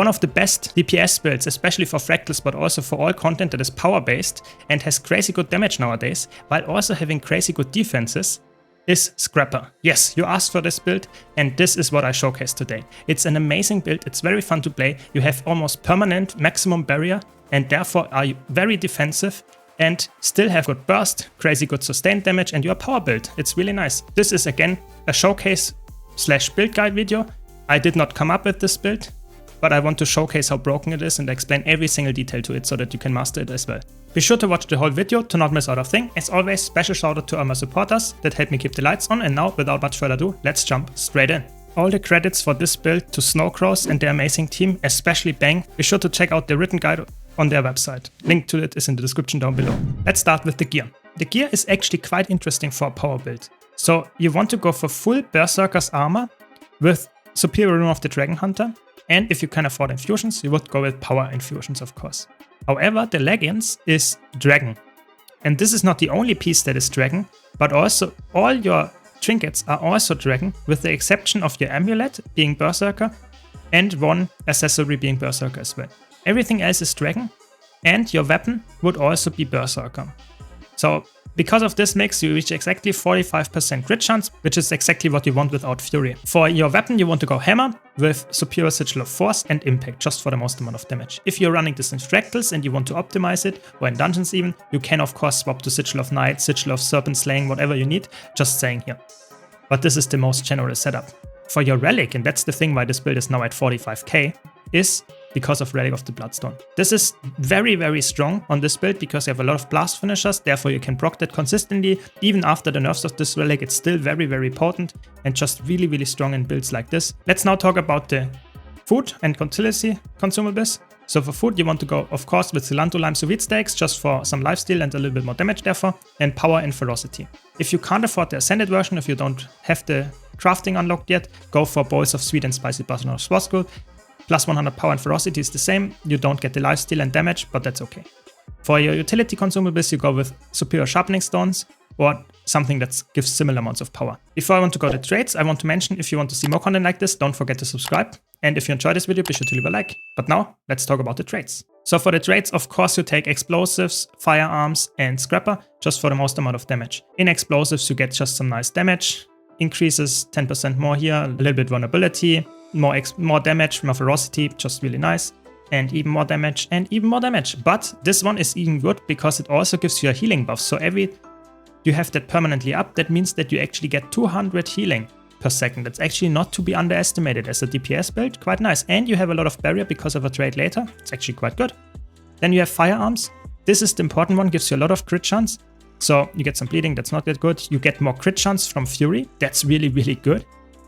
One of the best DPS builds, especially for fractals, but also for all content that is power based and has crazy good damage nowadays, while also having crazy good defenses, is Scrapper. Yes, you asked for this build, and this is what I showcased today. It's an amazing build, it's very fun to play, you have almost permanent maximum barrier, and therefore are very defensive, and still have good burst, crazy good sustained damage, and your power build. It's really nice. This is again a showcase / build guide video. I did not come up with this build, but I want to showcase how broken it is and explain every single detail to it so that you can master it as well. Be sure to watch the whole video to not miss out a thing. As always, special shout out to all my supporters that help me keep the lights on, and now, without much further ado, let's jump straight in. All the credits for this build to Snowcrows and their amazing team, especially Bang. Be sure to check out the written guide on their website. Link to it is in the description down below. Let's start with the gear. The gear is actually quite interesting for a power build. So you want to go for full Berserker's armor with Superior Rune of the Dragon Hunter, and if you can afford infusions, you would go with power infusions, of course. However, the leggings is dragon. And this is not the only piece that is dragon, but also all your trinkets are also dragon, with the exception of your amulet being Berserker and one accessory being Berserker as well. Everything else is dragon, and your weapon would also be Berserker. So because of this mix, you reach exactly 45% crit chance, which is exactly what you want without Fury. For your weapon, you want to go Hammer with Superior Sigil of Force and Impact, just for the most amount of damage. If you're running this in Fractals and you want to optimize it, or in Dungeons even, you can of course swap to Sigil of Night, Sigil of Serpent Slaying, whatever you need, just saying here. But this is the most general setup. For your Relic, and that's the thing why this build is now at 45k, is because of Relic of the Bloodstone. This is very, very strong on this build because you have a lot of blast finishers, therefore you can proc that consistently. Even after the nerfs of this Relic, it's still very, very potent and just really, really strong in builds like this. Let's now talk about the food and utility consumables. So for food, you want to go, of course, with Cilantro Lime Sous Vide Steaks, just for some lifesteal and a little bit more damage therefore, and power and ferocity. If you can't afford the Ascended version, if you don't have the crafting unlocked yet, go for bowls of sweet and spicy butter or swaskel. Plus 100 power and ferocity is the same. You don't get the lifesteal and damage, but that's okay. For your utility consumables, you go with Superior Sharpening Stones or something that gives similar amounts of power. Before I want to go to trades, I want to mention, if you want to see more content like this, don't forget to subscribe. And if you enjoyed this video, be sure to leave a like. But now, let's talk about the trades. So for the trades, of course, you take Explosives, Firearms, and Scrapper, just for the most amount of damage. In Explosives, you get just some nice damage, increases 10% more here, a little bit vulnerability, more damage, more ferocity, just really nice, and even more damage, and even more damage. But this one is even good because it also gives you a healing buff. So you have that permanently up, that means that you actually get 200 healing per second. That's actually not to be underestimated as a DPS build, quite nice. And you have a lot of barrier because of a trade later, it's actually quite good. Then you have Firearms. This is the important one, gives you a lot of crit chance. So you get some bleeding, that's not that good. You get more crit chance from Fury, that's really, really good.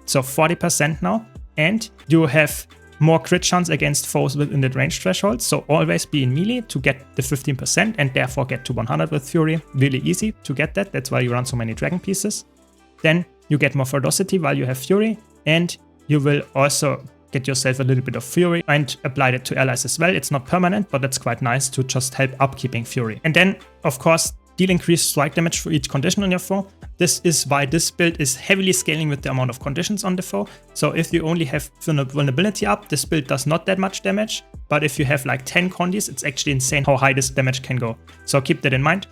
So 40% now. And you have more crit chance against foes within the range threshold, so always be in melee to get the 15% and therefore get to 100 with Fury. Really easy to get that, that's why you run so many dragon pieces. Then you get more ferocity while you have Fury, and you will also get yourself a little bit of Fury and apply it to allies as well. It's not permanent, but that's quite nice to just help upkeeping Fury. And then, of course, deal increased strike damage for each condition on your foe. This is why this build is heavily scaling with the amount of conditions on the foe. So if you only have vulnerability up, this build does not that much damage. But if you have like 10 condis, it's actually insane how high this damage can go. So keep that in mind.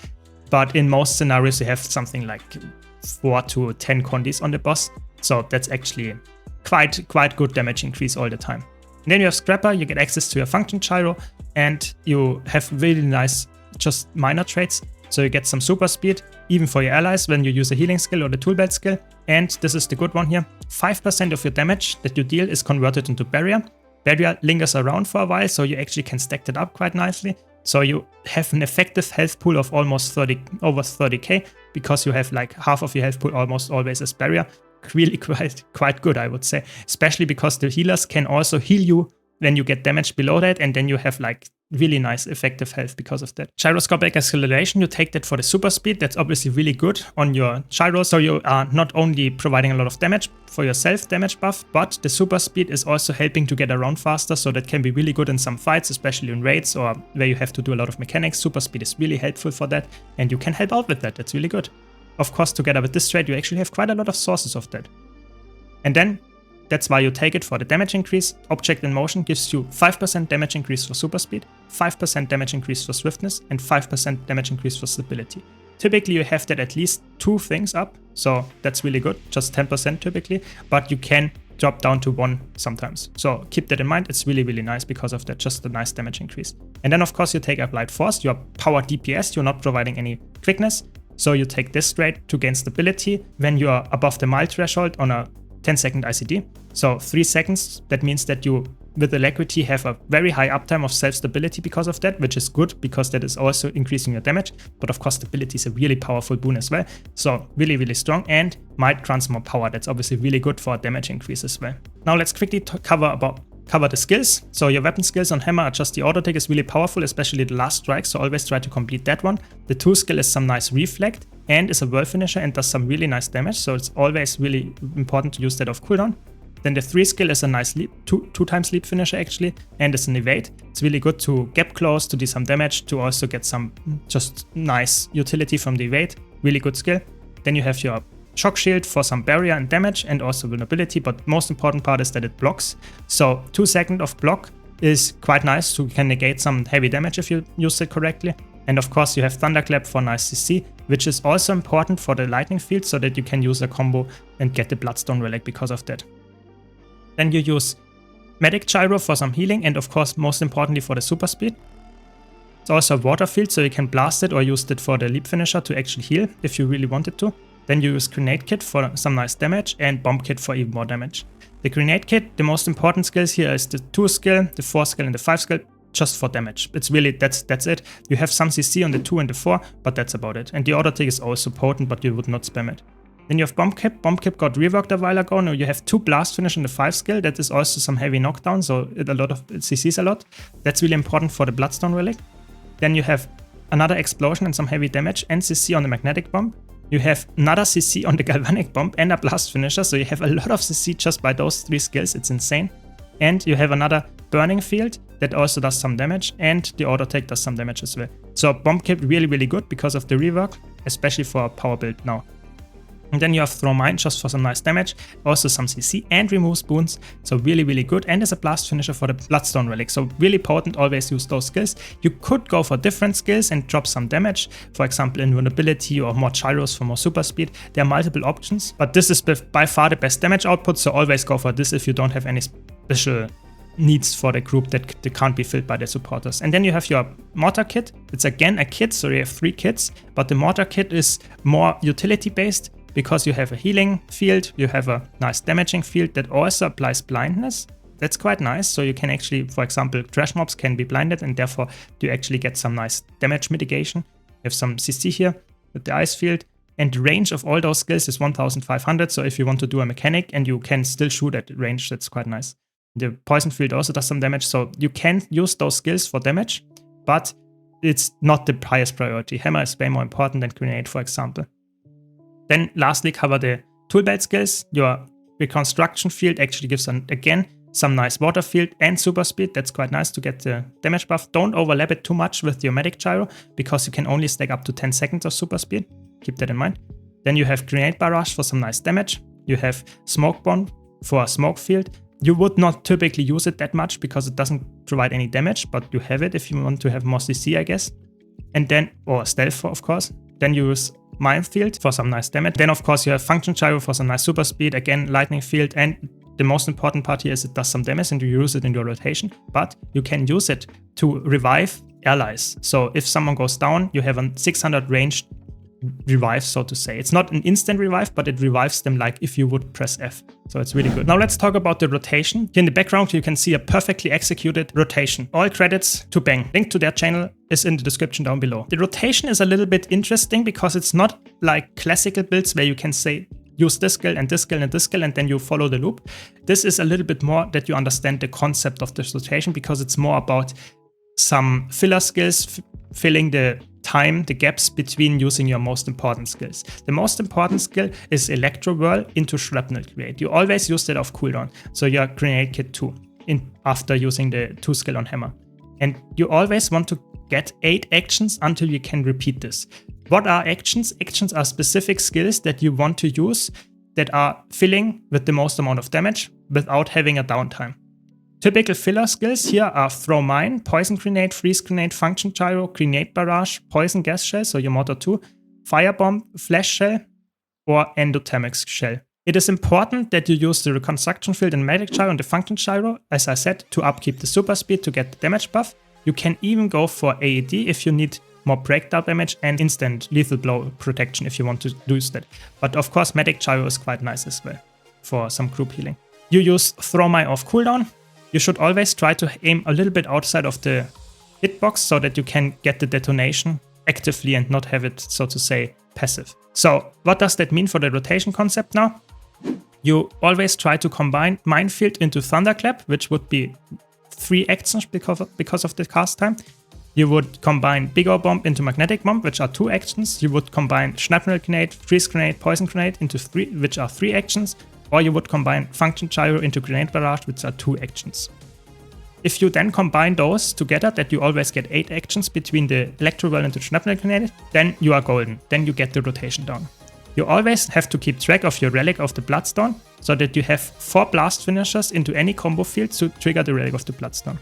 But in most scenarios, you have something like 4 to 10 condis on the boss. So that's actually quite good damage increase all the time. And then you have Scrapper, you get access to your function gyro, and you have really nice just minor traits. So you get some super speed, even for your allies when you use a healing skill or the tool belt skill. And this is the good one here, 5% of your damage that you deal is converted into barrier. Barrier lingers around for a while, so you actually can stack that up quite nicely. So you have an effective health pool of almost over 30k, because you have like half of your health pool almost always as barrier. Really quite good, I would say. Especially because the healers can also heal you when you get damage below that, and then you have like really nice effective health because of that. Gyroscopic acceleration, you take that for the super speed. That's obviously really good on your gyro. So you are not only providing a lot of damage for yourself, damage buff, but the super speed is also helping to get around faster. So that can be really good in some fights, especially in raids or where you have to do a lot of mechanics. Super speed is really helpful for that, and you can help out with that. That's really good. Of course, together with this trait, you actually have quite a lot of sources of that. And then That's why you take it for the damage increase. Object in motion gives you 5% damage increase for super speed, 5% damage increase for swiftness, and 5% damage increase for stability. Typically you have that at least 2 things up, so that's really good, just 10% typically, but you can drop down to 1 sometimes. So keep that in mind, it's really, really nice because of that, just a nice damage increase. And then of course you take Applied Force, your power DPS, you're not providing any quickness, so you take this straight to gain stability when you are above the mile threshold on a 10-second ICD. So 3 seconds, that means that you, with Alacrity, have a very high uptime of self-stability because of that, which is good because that is also increasing your damage. But of course, stability is a really powerful boon as well. So really, really strong, and might grants more power. That's obviously really good for damage increase as well. Now let's quickly cover the skills. So your weapon skills on Hammer are just the auto take is really powerful, especially the last strike. So always try to complete that one. The 2 skill is some nice reflect and is a world finisher and does some really nice damage. So it's always really important to use that off cooldown. Then the 3 skill is a nice leap, two times leap finisher actually, and it's an evade. It's really good to gap close, to do some damage, to also get some just nice utility from the evade. Really good skill. Then you have your shock shield for some barrier and damage and also vulnerability, but most important part is that it blocks. So 2 seconds of block is quite nice, so you can negate some heavy damage if you use it correctly. And of course you have Thunderclap for nice CC, which is also important for the lightning field so that you can use a combo and get the Bloodstone Relic because of that. Then you use Medic Gyro for some healing and of course most importantly for the super speed. It's also a water field, so you can blast it or use it for the leap finisher to actually heal if you really wanted to. Then you use Grenade Kit for some nice damage and Bomb Kit for even more damage. The Grenade Kit, the most important skills here is the 2 skill, the 4 skill and the 5 skill, just for damage. It's really, that's it. You have some CC on the 2 and the 4, but that's about it. And the auto take is also potent, but you would not spam it. Then you have Bomb Kip. Bomb Kip got reworked a while ago. Now you have 2 blast finish in the 5 skill. That is also some heavy knockdown, so it CCs a lot. That's really important for the Bloodstone Relic. Then you have another explosion and some heavy damage and CC on the magnetic bomb. You have another CC on the galvanic bomb and a blast finisher, so you have a lot of CC just by those 3 skills. It's insane. And you have another burning field that also does some damage, and the auto take does some damage as well. So Bomb Kip really, really good because of the rework, especially for a power build now. And then you have Throw Mine just for some nice damage, also some CC and removes boons, so really, really good. And as a blast finisher for the Bloodstone Relic, so really potent, always use those skills. You could go for different skills and drop some damage, for example invulnerability or more gyros for more super speed. There are multiple options, but this is by far the best damage output, so always go for this if you don't have any special needs for the group that can't be filled by the supporters. And then you have your Mortar Kit. It's again a kit, so you have 3 kits, but the Mortar Kit is more utility based, because you have a healing field, you have a nice damaging field that also applies blindness. That's quite nice, so you can actually, for example, trash mobs can be blinded and therefore you actually get some nice damage mitigation. You have some CC here with the ice field, and the range of all those skills is 1500, so if you want to do a mechanic and you can still shoot at range, that's quite nice. The poison field also does some damage, so you can use those skills for damage, but it's not the highest priority. Hammer is way more important than Grenade, for example. Then lastly, cover the tool belt skills. Your reconstruction field actually gives again some nice water field and super speed. That's quite nice to get the damage buff. Don't overlap it too much with your medic gyro because you can only stack up to 10 seconds of super speed. Keep that in mind. Then you have grenade barrage for some nice damage. You have smoke bomb for a smoke field. You would not typically use it that much because it doesn't provide any damage, but you have it if you want to have more CC, I guess. And then, or stealth of course. Then you use Minefield for some nice damage. Then of course you have Function Gyro for some nice super speed, again Lightning Field, and the most important part here is it does some damage and you use it in your rotation, but you can use it to revive allies. So if someone goes down, you have a 600 ranged revive, so to say. It's not an instant revive, but it revives them like if you would press F. So it's really good. Now let's talk about the rotation. Here in the background, you can see a perfectly executed rotation. All credits to Bang. Link to their channel is in the description down below. The rotation is a little bit interesting because it's not like classical builds where you can say, use this skill and this skill and this skill and then you follow the loop. This is a little bit more that you understand the concept of this rotation because it's more about some filler skills, filling the time, the gaps between using your most important skills. The most important skill is Electro Whirl into Shrapnel Create. You always use that off cooldown. So your Grenade Kit 2 after using the 2 skill on Hammer. And you always want to get 8 actions until you can repeat this. What are actions? Actions are specific skills that you want to use that are filling with the most amount of damage. without having a downtime. Typical filler skills here are Throw Mine, Poison Grenade, Freeze Grenade, Function Gyro, Grenade Barrage, Poison Gas Shell, so your Mortar 2, Firebomb, Flash Shell, or Endothermic Shell. It is important that you use the Reconstruction Field and Magic Gyro and the Function Gyro, as I said, to upkeep the super speed to get the damage buff. You can even go for AED if you need more breakdown damage and instant lethal blow protection if you want to use that. But of course, Magic Gyro is quite nice as well for some group healing. You use Throw Mine off cooldown. You should always try to aim a little bit outside of the hitbox so that you can get the detonation actively and not have it, so to say, passive. So what does that mean for the rotation concept now? You always try to combine Minefield into Thunderclap, which would be 3 actions because of the cast time. You would combine Big Ol' Bomb into Magnetic Bomb, which are 2 actions. You would combine Shrapnel Grenade, Freeze Grenade, Poison Grenade into 3, which are 3 actions. Or you would combine Function Gyro into Grenade Barrage, which are 2 actions. If you then combine those together, that you always get 8 actions between the Electro Whirl and the Shrapnel Grenade, then you are golden. Then you get the rotation down. You always have to keep track of your Relic of the Bloodstone, so that you have 4 blast finishers into any combo field to trigger the Relic of the Bloodstone.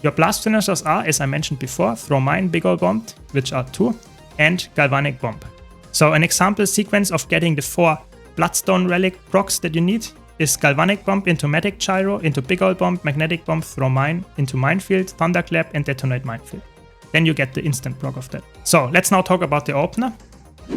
Your blast finishers are, as I mentioned before, Throw Mine, Big Ol' Bomb, which are 2, and Galvanic Bomb. So an example sequence of getting the 4 Bloodstone Relic procs that you need is Galvanic Bomb into Magic Gyro, into Big Ol' Bomb, Magnetic Bomb, Throw Mine, into Minefield, Thunderclap, and Detonate Minefield. Then you get the instant proc of that. So let's now talk about the opener.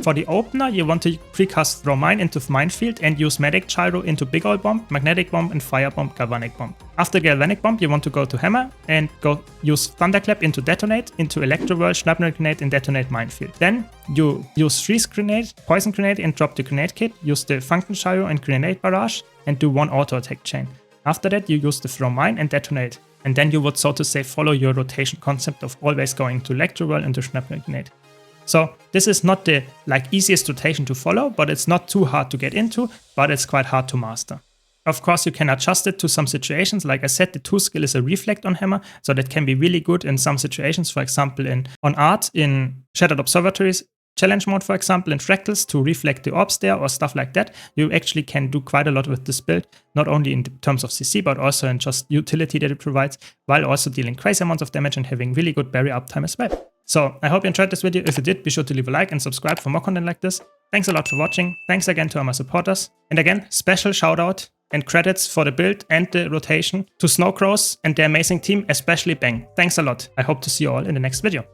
For the opener, you want to precast Throw Mine into Minefield and use Magic Gyro into Big Ol' Bomb, Magnetic Bomb, and Firebomb, Galvanic Bomb. After Galvanic Bomb, you want to go to Hammer and go use Thunderclap into Detonate, into Electro Whirl, Shrapnel Grenade, and Detonate Minefield. Then you use Freeze Grenade, Poison Grenade, and drop the Grenade Kit, use the Function Gyro and Grenade Barrage, and do 1 auto attack chain. After that, you use the Throw Mine and Detonate. And then you would, so to say, follow your rotation concept of always going to Electro Whirl and to Shrapnel Grenade. So this is not the easiest rotation to follow, but it's not too hard to get into, but it's quite hard to master. Of course, you can adjust it to some situations. Like I said, the 2 skill is a reflect on Hammer, so that can be really good in some situations. For example, on Art, in Shattered Observatories, Challenge mode, for example, in Fractals to reflect the orbs there or stuff like that. You actually can do quite a lot with this build, not only in terms of CC, but also in just utility that it provides, while also dealing crazy amounts of damage and having really good barrier uptime as well. So I hope you enjoyed this video. If you did, be sure to leave a like and subscribe for more content like this. Thanks a lot for watching. Thanks again to all my supporters. And again, special shout out and credits for the build and the rotation to Snowcrows and their amazing team, especially Bang. Thanks a lot. I hope to see you all in the next video.